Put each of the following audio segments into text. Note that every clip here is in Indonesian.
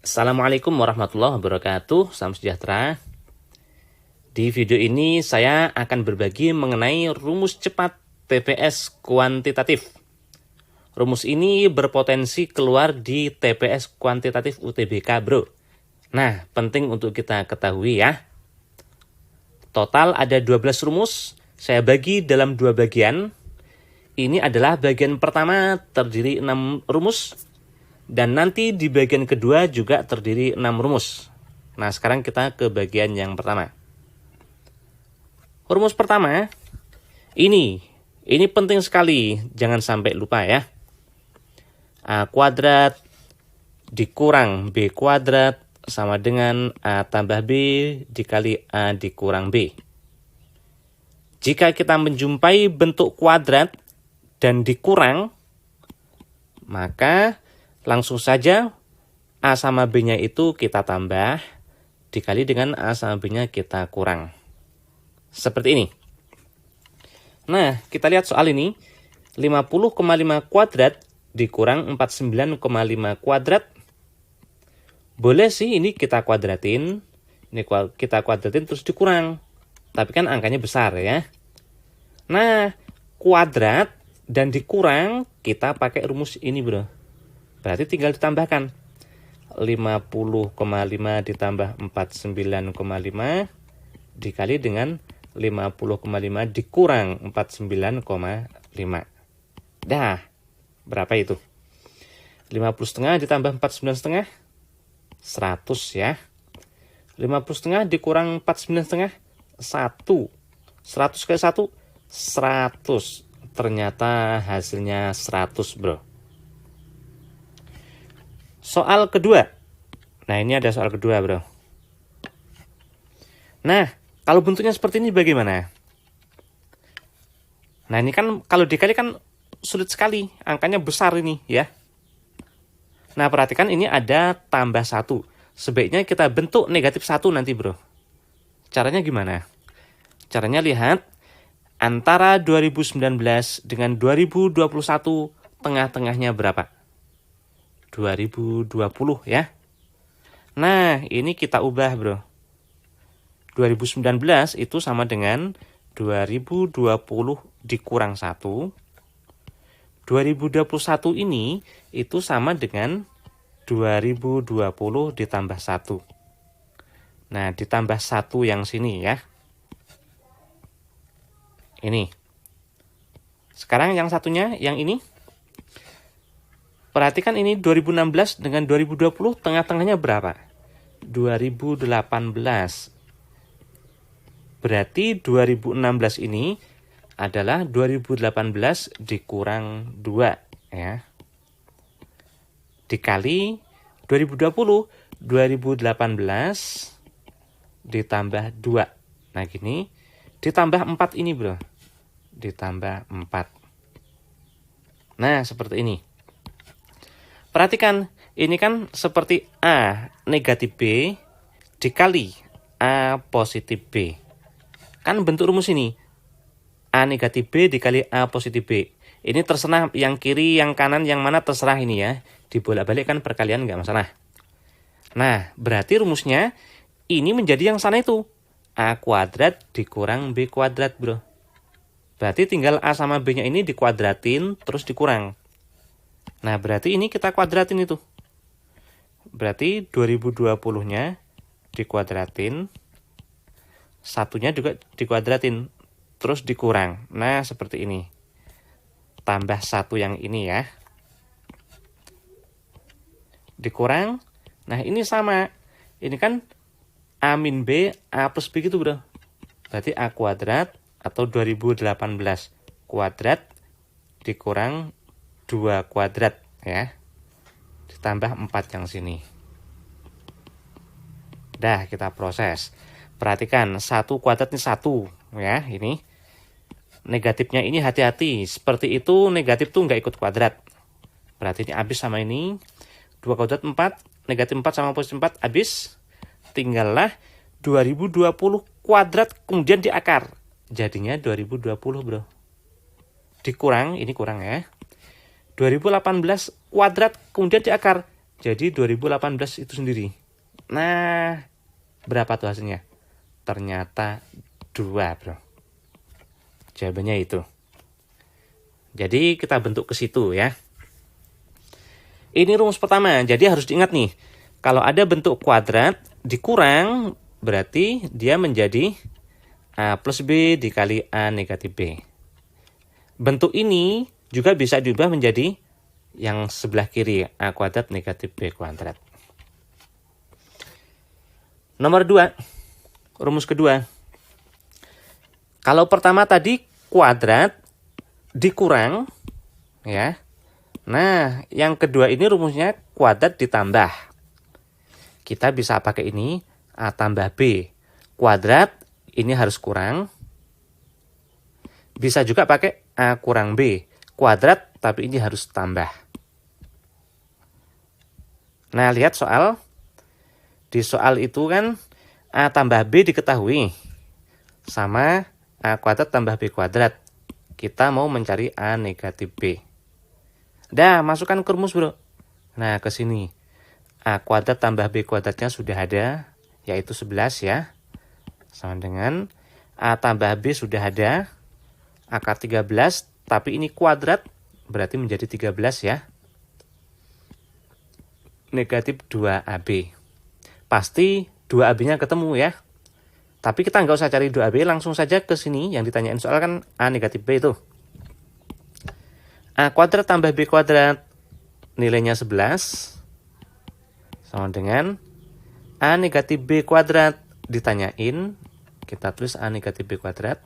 Assalamualaikum warahmatullahi wabarakatuh. Salam sejahtera. Di video ini saya akan berbagi mengenai rumus cepat TPS kuantitatif. Rumus ini berpotensi keluar di TPS kuantitatif UTBK, bro. Nah, penting untuk kita ketahui ya. Total ada 12 rumus. Saya bagi dalam 2 bagian. Ini adalah bagian pertama, terdiri 6 rumus. Dan nanti di bagian kedua juga terdiri 6 rumus. Nah, sekarang kita ke bagian yang pertama. Rumus pertama, ini penting sekali, jangan sampai lupa ya. A kuadrat dikurang B kuadrat sama dengan A tambah B dikali A dikurang B. Jika kita menjumpai bentuk kuadrat dan dikurang, maka langsung saja A sama B-nya itu kita tambah, dikali dengan A sama B-nya kita kurang. Seperti ini. Nah, kita lihat soal ini. 50,5 kuadrat dikurang 49,5 kuadrat. Boleh sih ini kita kuadratin. Ini kita kuadratin terus dikurang. Tapi kan angkanya besar ya. Nah, kuadrat dan dikurang kita pakai rumus ini, bro. Berarti tinggal ditambahkan 50,5 ditambah 49,5 dikali dengan 50,5 dikurang 49,5. Dah, berapa itu? 50,5 ditambah 49,5 100 ya. 50,5 dikurang 49,5 1. 100 kali 1 100. Ternyata hasilnya 100, bro. Soal kedua. Nah, ini ada soal kedua, bro. Nah, kalau bentuknya seperti ini bagaimana? Nah, ini kan kalau dikali kan sulit sekali. Angkanya besar ini ya. Nah, perhatikan ini ada tambah 1. Sebaiknya kita bentuk negatif 1 nanti, bro. Caranya gimana? Caranya lihat. Antara 2019 dengan 2021 tengah-tengahnya berapa? 2020 ya. Nah, ini kita ubah, bro. 2019 itu sama dengan 2020 dikurang 1. 2021 ini itu sama dengan 2020 ditambah 1. Nah, ditambah 1 yang sini ya. Ini. Sekarang yang satunya, yang ini. Perhatikan ini 2016 dengan 2020 tengah-tengahnya berapa? 2018. Berarti 2016 ini adalah 2018 dikurang 2 ya. Dikali 2020, 2018 ditambah 2. Nah, gini, ditambah 4 ini, bro. Ditambah 4. Nah, seperti ini. Perhatikan, ini kan seperti A negatif B dikali A positif B. Kan bentuk rumus ini. A negatif B dikali A positif B. Ini terserah yang kiri, yang kanan, yang mana terserah ini ya. Dibolak-balik kan perkalian nggak masalah. Nah, berarti rumusnya ini menjadi yang sana itu. A kuadrat dikurang B kuadrat, bro. Berarti tinggal A sama B-nya ini dikuadratin terus dikurang. Nah, berarti ini kita kuadratin itu. Berarti 2020-nya dikuadratin. Satunya juga dikuadratin. Terus dikurang. Nah, seperti ini. Tambah 1 yang ini ya. Dikurang. Nah, ini sama. Ini kan A min B, A plus B gitu, bro. Berarti A kuadrat atau 2018 kuadrat dikurang 2 kuadrat ya. Ditambah 4 yang sini. Dah, kita proses. Perhatikan, 1 kuadrat ini 1 ya, ini. Negatifnya ini hati-hati. Seperti itu negatif tuh nggak ikut kuadrat. Berarti ini habis sama ini. 2 kuadrat 4, negatif 4 sama positif 4 habis. Tinggallah 2020 kuadrat kemudian diakar. Jadinya 2020, bro. Dikurang, ini kurang ya. 2018 kuadrat kemudian diakar. jadi 2018 itu sendiri. Nah, berapa tuh hasilnya? Ternyata 2, bro. Jawabannya itu. Jadi kita bentuk ke situ ya. Ini rumus pertama, jadi harus diingat nih. Kalau ada bentuk kuadrat dikurang, berarti dia menjadi A plus B dikali A negatif B. Bentuk ini juga bisa diubah menjadi yang sebelah kiri, A kuadrat negatif B kuadrat. Nomor 2, rumus kedua. Kalau pertama tadi kuadrat dikurang, ya. Nah, yang kedua ini rumusnya kuadrat ditambah. Kita bisa pakai ini, A tambah B. Kuadrat ini harus kurang. Bisa juga pakai A kurang B. Kuadrat, tapi ini harus tambah. Nah, lihat soal. Di soal itu kan A tambah B diketahui. Sama A kuadrat tambah B kuadrat. Kita mau mencari A negatif B. Dah, masukkan ke rumus, bro. Nah, ke sini. A kuadrat tambah B kuadratnya sudah ada, yaitu 11 ya. Sama dengan A tambah B sudah ada, akar 13, tapi ini kuadrat, berarti menjadi 13 ya. Negatif 2AB. Pasti 2AB-nya ketemu ya. Tapi kita nggak usah cari 2AB, langsung saja ke sini. Yang ditanyain soal kan A negatif B itu. A kuadrat tambah B kuadrat, nilainya 11. Sama dengan A negatif B kuadrat, ditanyain, kita tulis A negatif B kuadrat,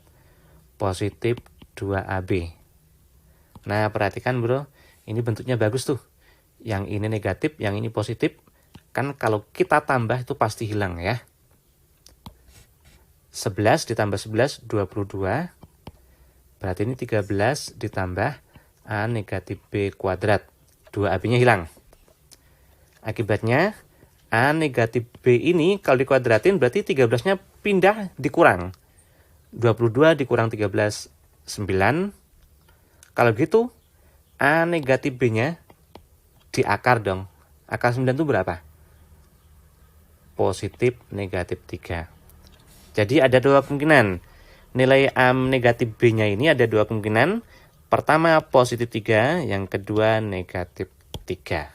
positif 2AB. Nah, perhatikan bro, ini bentuknya bagus tuh. Yang ini negatif, yang ini positif. Kan kalau kita tambah itu pasti hilang ya. 11 ditambah 11, 22. Berarti ini 13 ditambah A negatif B kuadrat. 2AB-nya hilang. Akibatnya A negatif B ini kalau dikuadratin berarti 13-nya pindah dikurang. 22 dikurang 13, 9. Kalau gitu A negatif B-nya diakar dong. Akar 9 itu berapa? Positif negatif 3. Jadi ada dua kemungkinan. Nilai A negatif B-nya ini ada dua kemungkinan. Pertama positif 3, yang kedua negatif 3.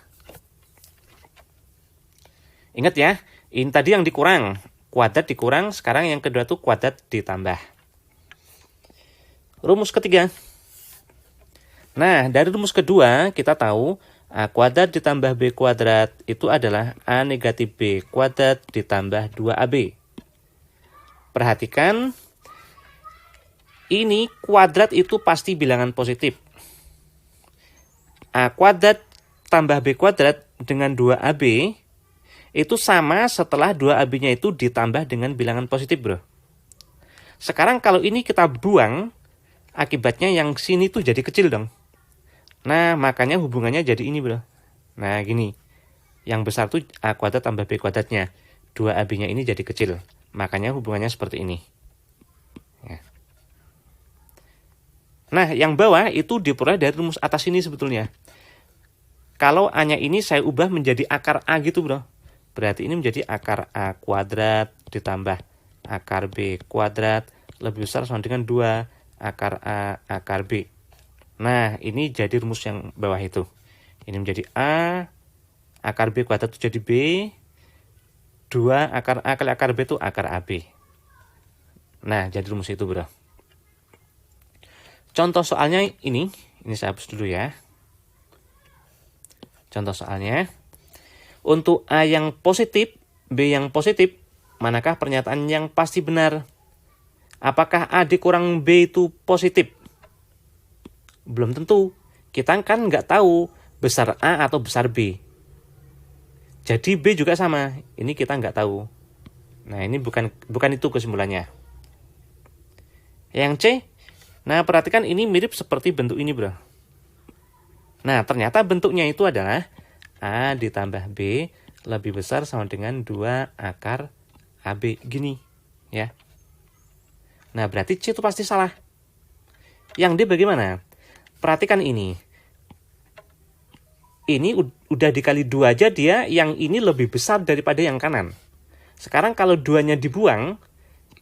Ingat ya, ini tadi yang dikurang. Kuadrat dikurang, sekarang yang kedua tuh kuadrat ditambah. Rumus ketiga. Nah, dari rumus kedua kita tahu A kuadrat ditambah B kuadrat itu adalah A negatif B kuadrat ditambah 2AB. Perhatikan, ini kuadrat itu pasti bilangan positif. A kuadrat tambah B kuadrat dengan 2AB itu sama setelah 2AB-nya itu ditambah dengan bilangan positif, bro. Sekarang kalau ini kita buang, akibatnya yang sini tuh jadi kecil dong. Nah, makanya hubungannya jadi ini, bro. Nah, gini. Yang besar tuh A kuadrat tambah B kuadratnya. 2AB-nya ini jadi kecil. Makanya hubungannya seperti ini. Ya. Nah, yang bawah itu diperoleh dari rumus atas ini sebetulnya. Kalau A-nya ini saya ubah menjadi akar A gitu, bro. Berarti ini menjadi akar A kuadrat ditambah akar B kuadrat lebih besar sama dengan 2 akar A akar B. Nah, ini jadi rumus yang bawah itu. Ini menjadi A, akar B kuadrat itu jadi B, 2 akar A kali akar B itu akar AB. Nah, jadi rumus itu, bro. Contoh soalnya ini saya hapus dulu ya. Contoh soalnya, untuk A yang positif, B yang positif, manakah pernyataan yang pasti benar? Apakah A dikurang B itu positif? Belum tentu. Kita kan nggak tahu besar A atau besar B. Jadi B juga sama. Ini kita nggak tahu. Nah, ini bukan itu kesimpulannya. Yang C, nah perhatikan ini mirip seperti bentuk ini, bro. Nah, ternyata bentuknya itu adalah A ditambah B lebih besar sama dengan 2 akar AB. Gini, ya. Nah, berarti C itu pasti salah. Yang D bagaimana? Perhatikan ini. ini udah dikali 2 aja, dia yang ini lebih besar daripada yang kanan. Sekarang kalau 2-nya dibuang,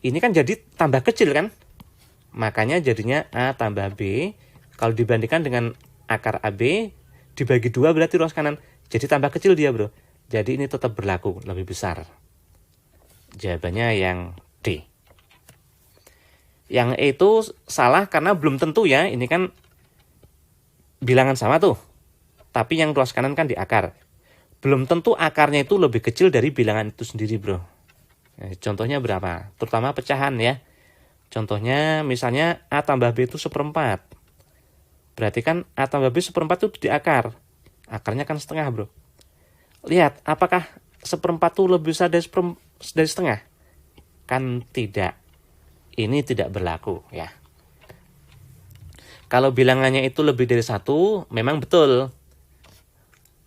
ini kan jadi tambah kecil kan? Makanya jadinya A tambah B. Kalau dibandingkan dengan akar AB, dibagi 2 berarti ruas kanan. Jadi tambah kecil dia, bro. Jadi ini tetap berlaku, lebih besar. Jawabannya yang D. Yang E itu salah karena belum tentu ya. Ini kan bilangan sama tuh. Tapi yang ruas kanan kan di akar. Belum tentu akarnya itu lebih kecil dari bilangan itu sendiri, bro. Nah, contohnya berapa? Terutama pecahan ya. Contohnya misalnya A tambah B itu 1/4. Berarti kan A tambah B 1/4 itu di akar. Akarnya kan setengah, bro. Lihat, apakah 1/4 itu lebih besar dari setengah? Kan tidak. Ini tidak berlaku ya. Kalau bilangannya itu lebih dari 1, memang betul.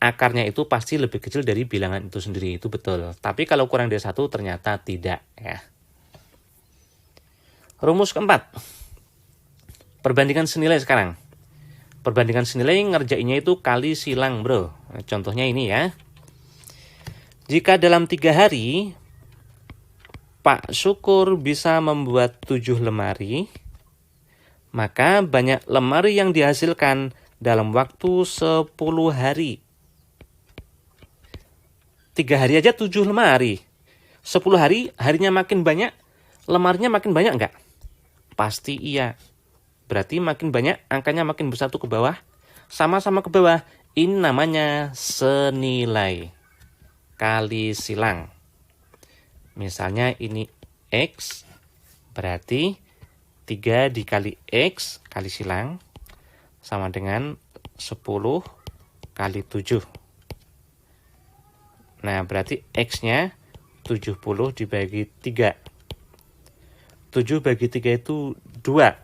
Akarnya itu pasti lebih kecil dari bilangan itu sendiri, itu betul. Tapi kalau kurang dari 1 ternyata tidak ya. Rumus keempat. Perbandingan senilai sekarang. Perbandingan senilai ngerjainnya itu kali silang, bro. Nah, contohnya ini ya. Jika dalam 3 hari Pak Syukur bisa membuat 7 lemari, maka banyak lemari yang dihasilkan dalam waktu 10 hari. 3 hari aja 7 lemari. 10 hari, harinya makin banyak, lemarinya makin banyak enggak? Pasti iya. Berarti makin banyak, angkanya makin besar tuh ke bawah. Sama-sama ke bawah. Ini namanya senilai. Kali silang. Misalnya ini X. Berarti 3 dikali X kali silang. Sama dengan 10 kali 7. Nah, berarti X-nya 70 dibagi 3. 7 bagi 3 itu 2.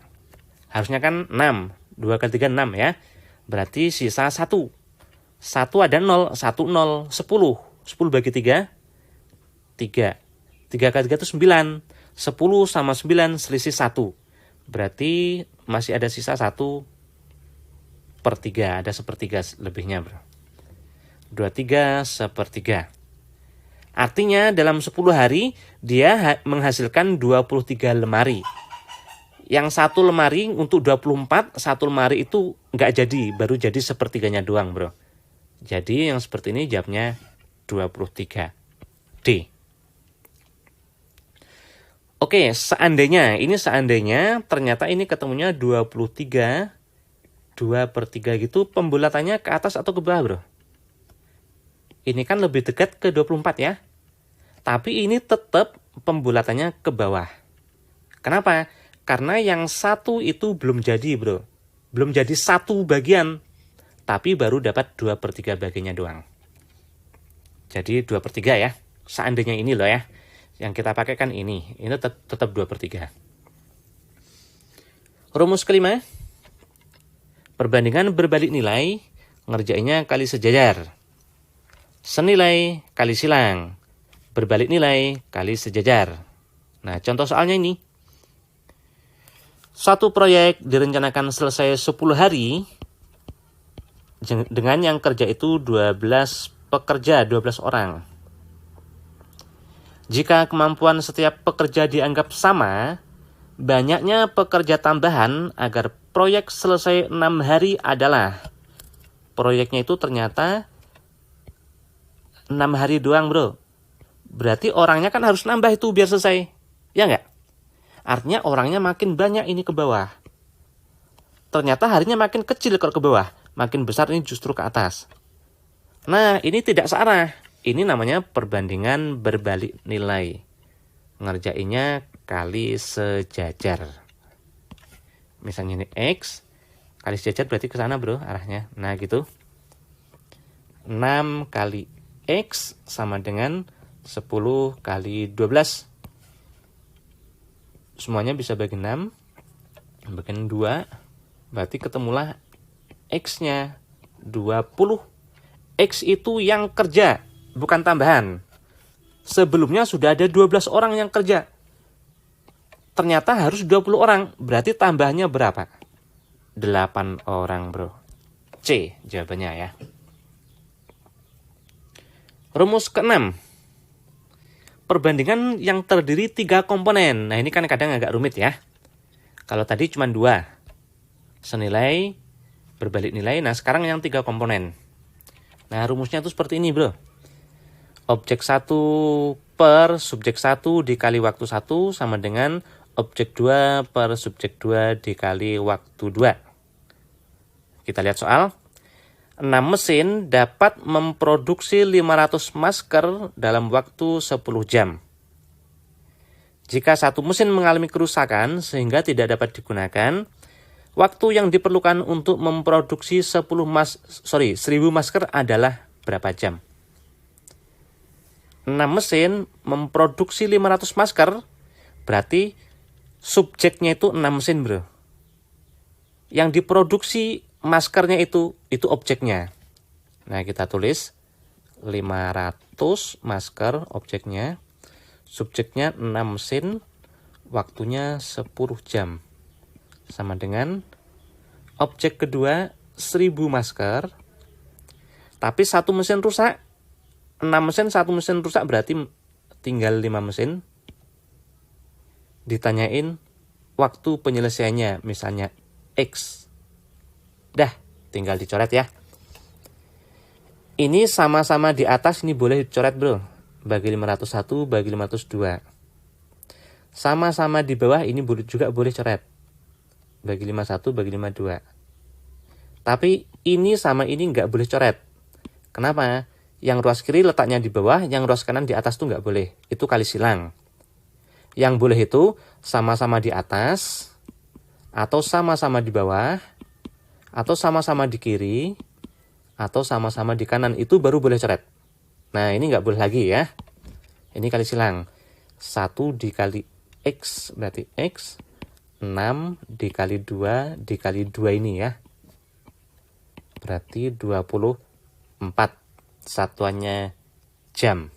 Harusnya kan 6. 2 kali 3, 6 ya. Berarti sisa 1. 1 ada 0. 1, 0. 10. 10 bagi 3. 3. 3 kali 3 itu 9. 10 sama 9 selisih 1. Berarti masih ada sisa 1/3. Ada 1/3 lebihnya, bro. 23 1/3. Artinya dalam 10 hari dia menghasilkan 23 lemari. Yang 1 lemari untuk 24, 1 lemari itu nggak jadi, baru jadi 1/3-nya doang, bro. Jadi yang seperti ini jawabnya 23. D. Oke, seandainya ternyata ini ketemunya 23, 2/3 gitu, pembulatannya ke atas atau ke bawah, bro? Ini kan lebih dekat ke 24 ya. Tapi ini tetap pembulatannya ke bawah. Kenapa? Karena yang 1 itu belum jadi, bro. Belum jadi 1 bagian. Tapi baru dapat 2/3 bagiannya doang. Jadi 2/3 ya. Seandainya ini loh ya. Yang kita pakai kan ini. Ini tetap 2/3. Rumus kelima. Perbandingan berbalik nilai. Ngerjainnya kali sejajar. Senilai kali silang. Berbalik nilai kali sejajar. Nah, contoh soalnya ini. Suatu proyek direncanakan selesai 10 hari dengan yang kerja itu 12 pekerja, 12 orang. Jika kemampuan setiap pekerja dianggap sama, banyaknya pekerja tambahan agar proyek selesai 6 hari adalah. Proyeknya itu ternyata 6 hari doang, bro. Berarti orangnya kan harus nambah itu biar selesai. Ya nggak? Artinya orangnya makin banyak ini ke bawah. Ternyata harinya makin kecil kalau ke bawah. Makin besar ini justru ke atas. Nah, ini tidak searah. Ini namanya perbandingan berbalik nilai. Ngerjainnya kali sejajar. Misalnya ini X. Kali sejajar berarti ke sana, bro, arahnya. Nah, gitu. 6 kali X sama dengan 10 kali 12. Semuanya bisa bagi 6. Bagian 2. Berarti ketemulah X-nya 20. X itu yang kerja, bukan tambahan. Sebelumnya sudah ada 12 orang yang kerja. Ternyata harus 20 orang. Berarti tambahnya berapa? 8 orang, bro. C jawabannya ya. Rumus ke-6. Perbandingan yang terdiri 3 komponen. Nah, ini kan kadang agak rumit ya. Kalau tadi cuma 2. Senilai, berbalik nilai. Nah, sekarang yang 3 komponen. Nah, rumusnya tuh seperti ini, bro. Objek 1 per subjek 1 dikali waktu 1 sama dengan objek 2 per subjek 2 dikali waktu 2. Kita lihat soal. 6 mesin dapat memproduksi 500 masker dalam waktu 10 jam. Jika satu mesin mengalami kerusakan sehingga tidak dapat digunakan, waktu yang diperlukan untuk memproduksi 1000 masker adalah berapa jam? 6 mesin memproduksi 500 masker, berarti subjeknya itu 6 mesin, bro. Yang diproduksi maskernya itu objeknya. Nah, kita tulis 500 masker objeknya, subjeknya 6 mesin, waktunya 10 jam. Sama dengan objek kedua 1000 masker, tapi satu mesin rusak. 6 mesin, satu mesin rusak berarti tinggal 5 mesin. Ditanyain waktu penyelesaiannya, misalnya X. Dah, tinggal dicoret ya. Ini sama-sama di atas, ini boleh dicoret, bro. Bagi 501, bagi 502. Sama-sama di bawah, ini juga boleh coret. Bagi 51, bagi 52. Tapi ini sama ini nggak boleh coret. Kenapa? Yang ruas kiri letaknya di bawah, yang ruas kanan di atas tuh nggak boleh. Itu kali silang. Yang boleh itu sama-sama di atas, atau sama-sama di bawah, atau sama-sama di kiri, atau sama-sama di kanan. Itu baru boleh coret. Nah, ini nggak boleh lagi ya. Ini kali silang. 1 dikali X berarti X. 6 dikali 2 dikali 2 ini ya. Berarti 24. Satuannya jam.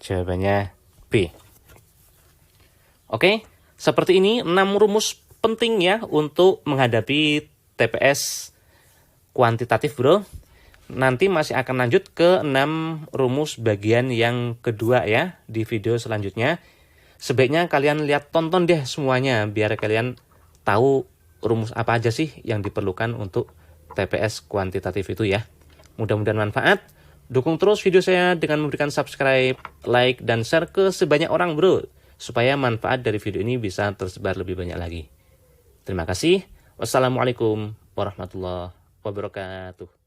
Jawabannya B. Oke, seperti ini 6 rumus penting ya untuk menghadapi TPS kuantitatif, bro. Nanti masih akan lanjut ke 6 rumus bagian yang kedua ya di video selanjutnya. Sebaiknya kalian lihat, tonton deh semuanya biar kalian tahu rumus apa aja sih yang diperlukan untuk TPS kuantitatif itu ya. Mudah-mudahan manfaat. Dukung terus video saya dengan memberikan subscribe, like, dan share ke sebanyak orang, bro. Supaya manfaat dari video ini bisa tersebar lebih banyak lagi. Terima kasih. Wassalamualaikum warahmatullahi wabarakatuh.